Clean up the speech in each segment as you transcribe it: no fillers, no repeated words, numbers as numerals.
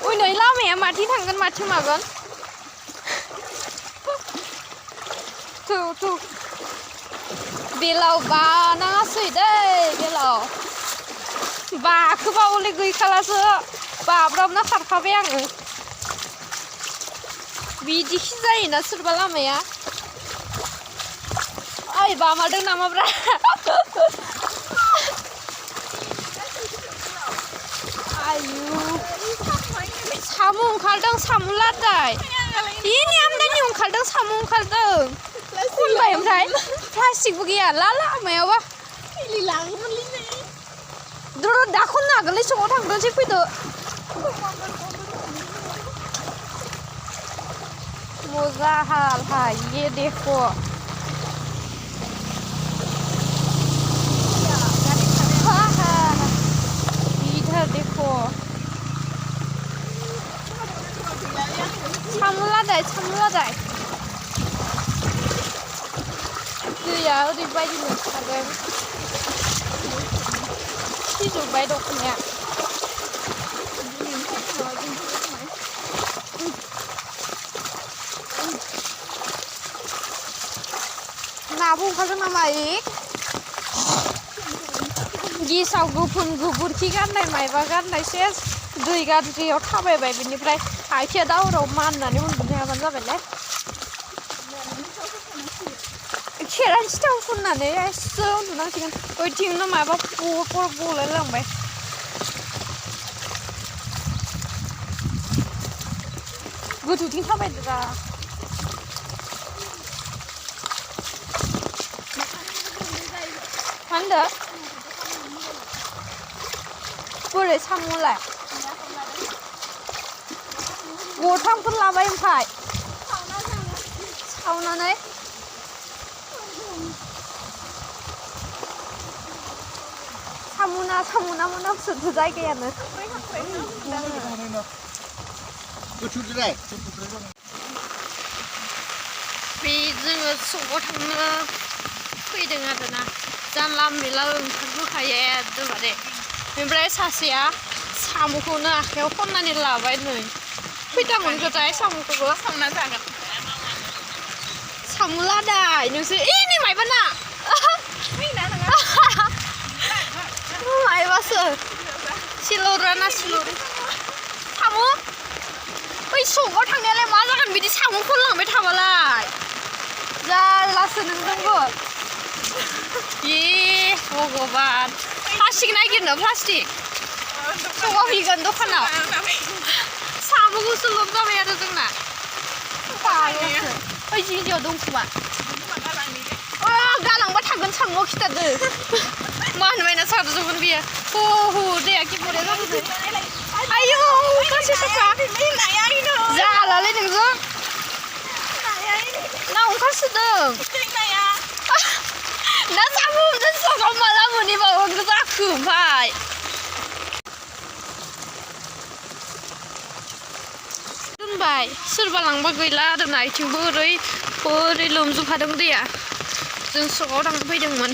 Ui nấy lao mẹ mà thi thằng con mặt chứ mà con. Thu Vì lầu bà nó sủi đây vì lầu bà cứ bao lì gửi khá là sữa bà bầm nó khát khá bèng vì đi khi dây nó sủi bà làm mẹ ai bà mà đừng nằm mà ra ayu 사무 갈등 사물라다 이니 암다니 용 갈등 사무 갈등 콘바이 엄ታይ 플라스틱 부기야 라라 마야와 리랑มันลิ้นไง 들어 나콘 나글리 저거 당근 찍히도 모자할 하예 데코 하하 이들 데코 참을라다 그야 어디 빠지 못하든 시주 빠이도 그냥 나보 가져나 마이 기사व गुफुन गुफुरखि गाननाय मायबा गाननाय सेस दै गाज्रियाव थाबायबाय बिनिफ्राय आथिया दावराव माननानै उन्दुनो हायाबानो जाबायलाय खेरान सिथाव फुननानै एसे उन्दुनांसिगोन ओइथिंनो माबा बलाय लांबाय गोथौथिं थाबायदोरा मा होनदों बोरै साम'लाय गथामफोर लाबाय ओमफ्राय सावनानै सामुना मोनामसोथ' जायगायानो बे जोङो सकआव थांनो फैदों आरोना जानला मेला ओंखारबोखायो एकदमबारे बेनिफ्राय सासेया साम'खौनो आखायाव खननानै लाबाय नै फैदामोन गोदाय साम'खौबो सावना जागोन साम' लादाय नोंसोर नै मायबाना मायबासो सिलौराना सिलौरि साम' बै सकआव थांनायालाय मा जागोन बिदि साम' खनलांबाय थाबालाय जारलासो नोंजोंबो ये भगबान प्लास्टिक नागिरनो प्लास्टिक सकआव हैगोन दखानाव साम'खौसो लब जाबाय आरो जोंना बाल'सो ओइ जिनियाव दं खोमा गालांबा थागोन साम'आव खिथादो मा होनबायना सारजोबगोन बियो हो दैया कि बरिया जादों आयौ गासै साफा जालालै नोंजों ना ओंखारसोदों ना साम' हमदों सकआव माला मोनहैबावो जाखो ओमफ्राय दोनबाय सोरबा लांबा गैला आरोना इथिंबो ओरै लोमजोबखादों दैया जों सकआव थांनो फैदोंमोन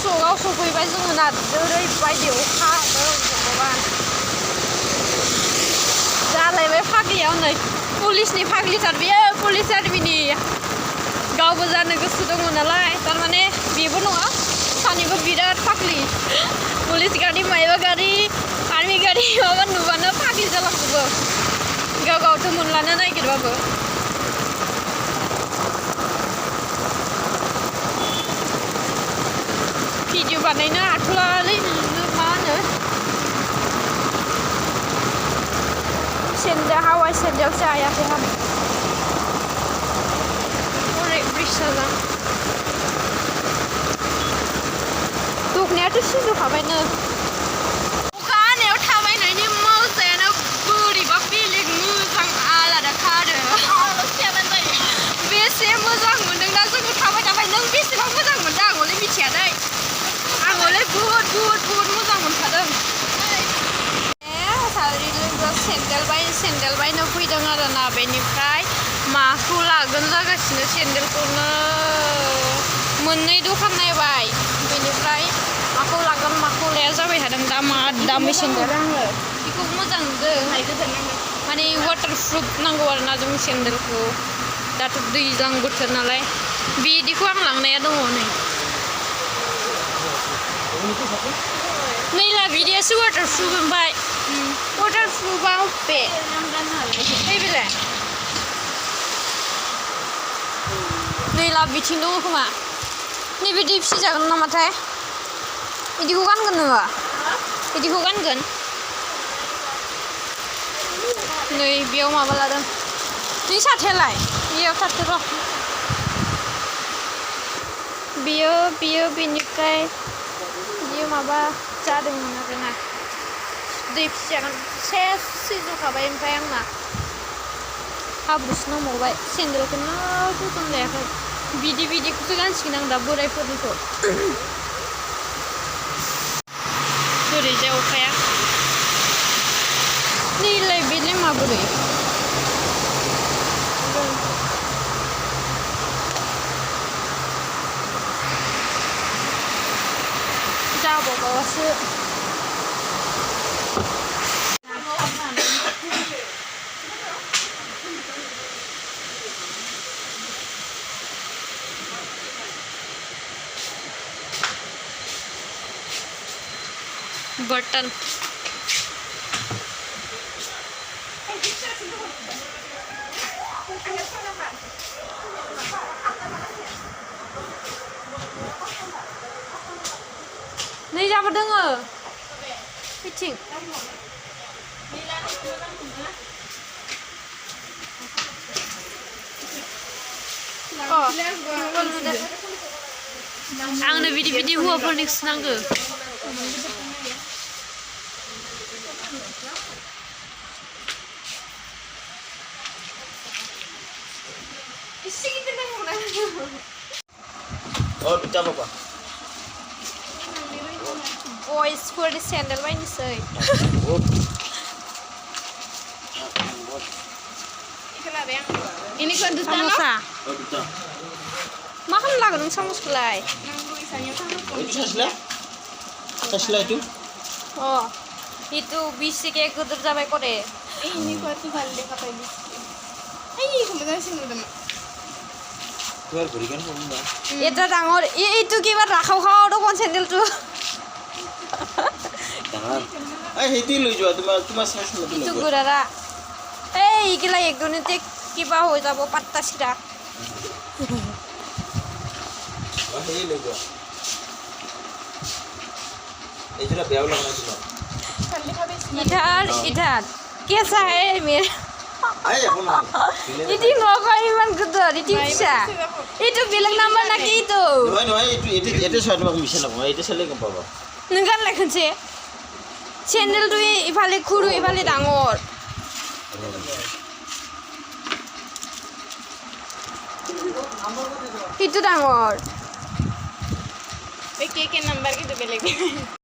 सकआव सफैबाय जोङो ना ओरैबायदि अखा हादों भगबान जालायबाय फाग्लियाव नै पुलिसनि फाग्लिथार बेयो पुलिस आर्मिनि गावबो जानो गोसो दङ नालाय थारमाने बेबो नङा सानैबो बिराद फाग्लि पुलिस गारि मायबा गारि आर्मि गारि माबा नुबानो फाग्लि जालांजोबो गावथ' मोनलानो नागिरबाबो भिडिअ बानायनो हाथ'लालै मा होनो सेन्देल हावाइ सेन्देलसो हायाखै आं हरै ब्रिजजों दखनायाथ' सिजौखाबायनो अखा हानायाव थाबायनायनि मजायानो बोरैबा बेलेग मोजां आलादाखा आरो बेसे मोजां मोनदोंना जोङो थाबाय नों बेसेबां मोजां मोनदों आं हले मिथियादै आं हले बुहुद मोजां मोनखादों सेन्देल बायनो फैदों आरोना बेनिफ्राय माखौ लागोन जागासिनो सेन्देलखौनो मोननै दखान नायबाय बेनिफ्राय माखौ लागोन गलाया जाबाय थादों दामा दामि सेन्देल आङो बेखौ मोजां नुदों हाय गोदान नांगौ माने वाटारप्रुफ नांगौ आरोना जों सेन्देलखौ दाथ' दैज्लां बोथोर नालाय बिदिखौ आं लांनाया दङ नै ला बिदियासो वाटारप्रुफ ओमफ्राय वाटारप्रुफआव बे नै बेलाय नै ला बिथिं दङ खोमा नैबे दै फिसिजागोन नामाथाय बिदिखौ गानगोन नोङो बिदिखौ गानगोन नै बेयाव माबा लादों नै साथायालाय बेयाव थाथो र' बियो बेनिफ्राय बियो माबा जादोंमोन आरोना दै फिसिजागोन सेस सिजौखाबाय ओमफ्राय आंना हाब्रुसो नांबावबाय सेन्देलखौनो जोथोन लायाखै बिदिखौसो गानसिगोन आं दा बोरायफोरनिखौ बोरैजाय अखाया नैलाय बेलाय माबोरै जाबावबासो बटन नै जाबो दोङो बिथिं आंनो बिदि हौवाफोरनिखौसो नांगौ Oh, pecah apa? बयसफोरनि सेन्देल बायनोसै Oh. इखौ लाबाय आं इनिखौ दुटा साम'सा Oh, pecah. मा खालामनो लागोन नों साम'सखौलाय नांगौ इसानियाव थांनांगौ Itu sasla? Sasla itu? अ itu बिसिके गिदिर जाबाय करे इनिखौ तुफाल लेखा पाइबि आइ इखौ मोजांसिन नुदोंमोन Tuh berikan kamu dah. এটা ডাঙৰ এইটো কিবা ৰাখাও খাও দেখোন চেন্দেলটো Jangan. Itu lu jual cuma size itu ইটো lu. গুৰাৰা এই এইগিলা একদমতে কিবা হৈ যাব পাত্তা চিৰা Oh, ini lu jual. Itu lah biar ulang lagi lah. तुफाल लेखा बेसे इधार केसा है मेरे Ayo, aku mau. इति नगय इमान गिदिर इति फिसा इটো बेलेग नाम्बार ना कि इটো Nuai itu satu aku bisa lah. Itu selesai ke bawah. नों गानलाय खनसे सेन्देलটো इफाले खुरु इफाले डाঙৰ इটো डाঙৰ के नंबर की तो बेलेग